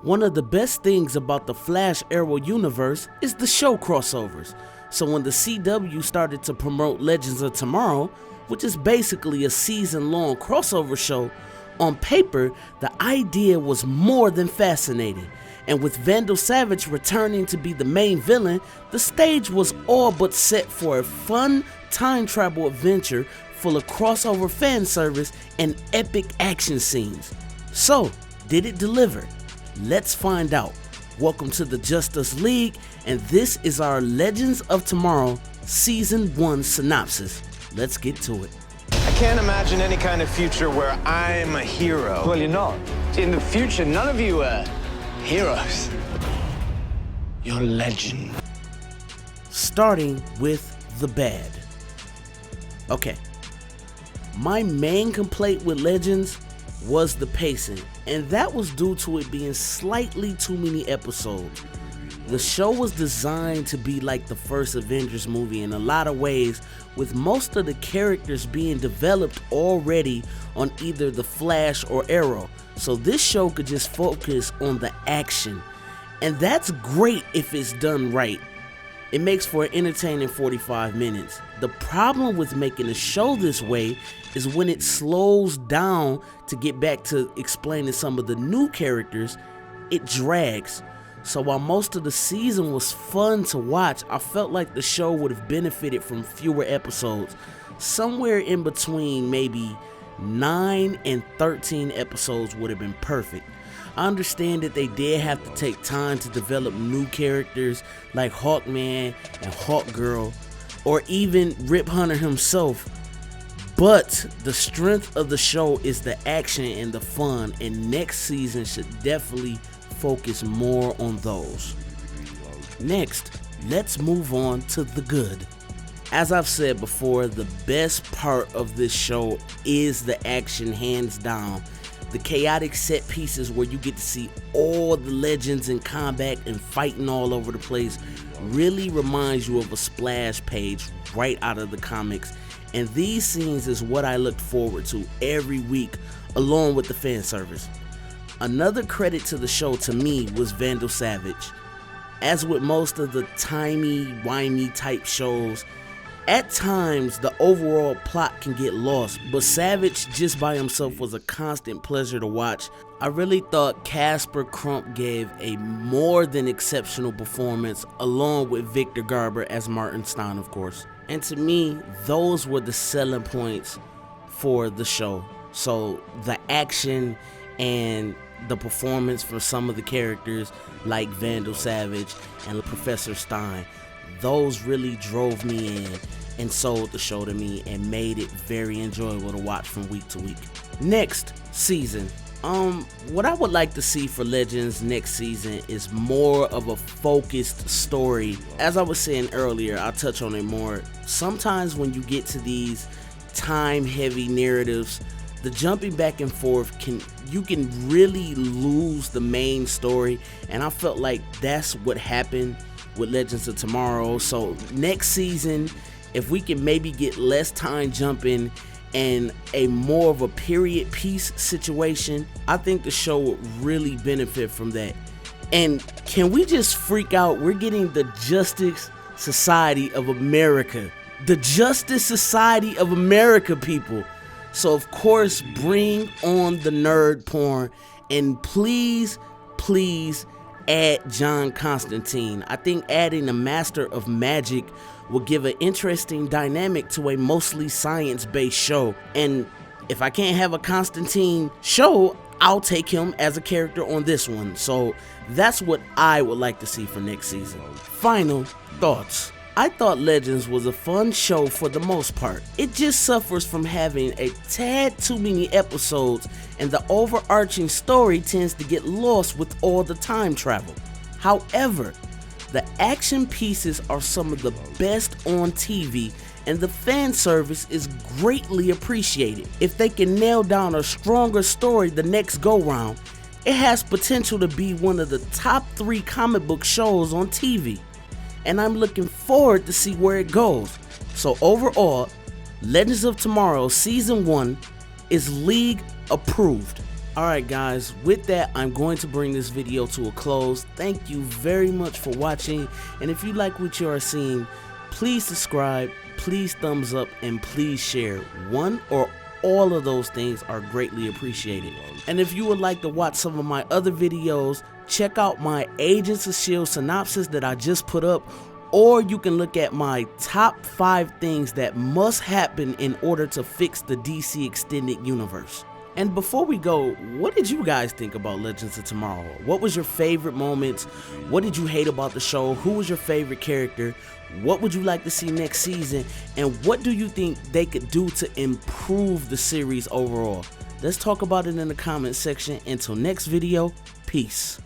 One of the best things about the Flash Arrow universe is the show crossovers. So when the CW started to promote Legends of Tomorrow, which is basically a season-long crossover show, on paper, the idea was more than fascinating. And with Vandal Savage returning to be the main villain, the stage was all but set for a fun time travel adventure full of crossover fan service and epic action scenes. So, did it deliver? Let's find out. Welcome to the Justus League, and this is our Legends of Tomorrow Season 1 synopsis. Let's get to it. I can't imagine any kind of future where I'm a hero. Well, you're not. In the future, none of you are heroes. You're legend. Starting with the bad. Okay. My main complaint with Legends was the pacing, and that was due to it being slightly too many episodes. The show was designed to be like the first Avengers movie in a lot of ways, with most of the characters being developed already on either the Flash or Arrow, so this show could just focus on the action, and that's great if it's done right. It makes for an entertaining 45 minutes. The problem with making a show this way is when it slows down to get back to explaining some of the new characters, it drags. So while most of the season was fun to watch, I felt like the show would have benefited from fewer episodes. Somewhere in between maybe 9 and 13 episodes would have been perfect. I understand that they did have to take time to develop new characters like Hawkman and Hawkgirl, or even Rip Hunter himself, but the strength of the show is the action and the fun, and next season should definitely focus more on those. Next, let's move on to the good. As I've said before, the best part of this show is the action, hands down. The chaotic set pieces where you get to see all the legends in combat and fighting all over the place really reminds you of a splash page right out of the comics, and these scenes is what I looked forward to every week along with the fan service. Another credit to the show to me was Vandal Savage. As with most of the timey-wimey type shows, at times the overall plot can get lost, but Savage just by himself was a constant pleasure to watch. I really thought Casper Crump gave a more than exceptional performance, along with Victor Garber as Martin Stein, of course. And to me, those were the selling points for the show. So the action and the performance for some of the characters like Vandal Savage and Professor Stein, those really drove me in and sold the show to me and made it very enjoyable to watch from week to week. Next season. What I would like to see for Legends next season is more of a focused story. As I was saying earlier, I'll touch on it more. Sometimes when you get to these time-heavy narratives, the jumping back and forth you can really lose the main story, and I felt like that's what happened with Legends of Tomorrow. So next season, if we can maybe get less time jumping and a more of a period piece situation, I think the show would really benefit from that. And can we just freak out? We're getting the Justice Society of America. The Justice Society of America, people. So of course, bring on the nerd porn, and please add John Constantine. I think adding a Master of Magic will give an interesting dynamic to a mostly science-based show. And if I can't have a Constantine show, I'll take him as a character on this one. So that's what I would like to see for next season. Final thoughts. I thought Legends was a fun show for the most part. It just suffers from having a tad too many episodes, and the overarching story tends to get lost with all the time travel. However, the action pieces are some of the best on TV, and the fan service is greatly appreciated. If they can nail down a stronger story the next go round, it has potential to be one of the top 3 comic book shows on TV. And I'm looking forward to see where it goes. So overall, Legends of Tomorrow Season 1 is league approved. Alright guys, with that, I'm going to bring this video to a close. Thank you very much for watching, and if you like what you are seeing, please subscribe, please thumbs up, and please share. One or all of those things are greatly appreciated. And if you would like to watch some of my other videos, check out my Agents of S.H.I.E.L.D. synopsis that I just put up, or you can look at my top 5 things that must happen in order to fix the DC Extended Universe. And before we go, what did you guys think about Legends of Tomorrow? What was your favorite moments? What did you hate about the show? Who was your favorite character? What would you like to see next season? And what do you think they could do to improve the series overall? Let's talk about it in the comment section. Until next video, peace.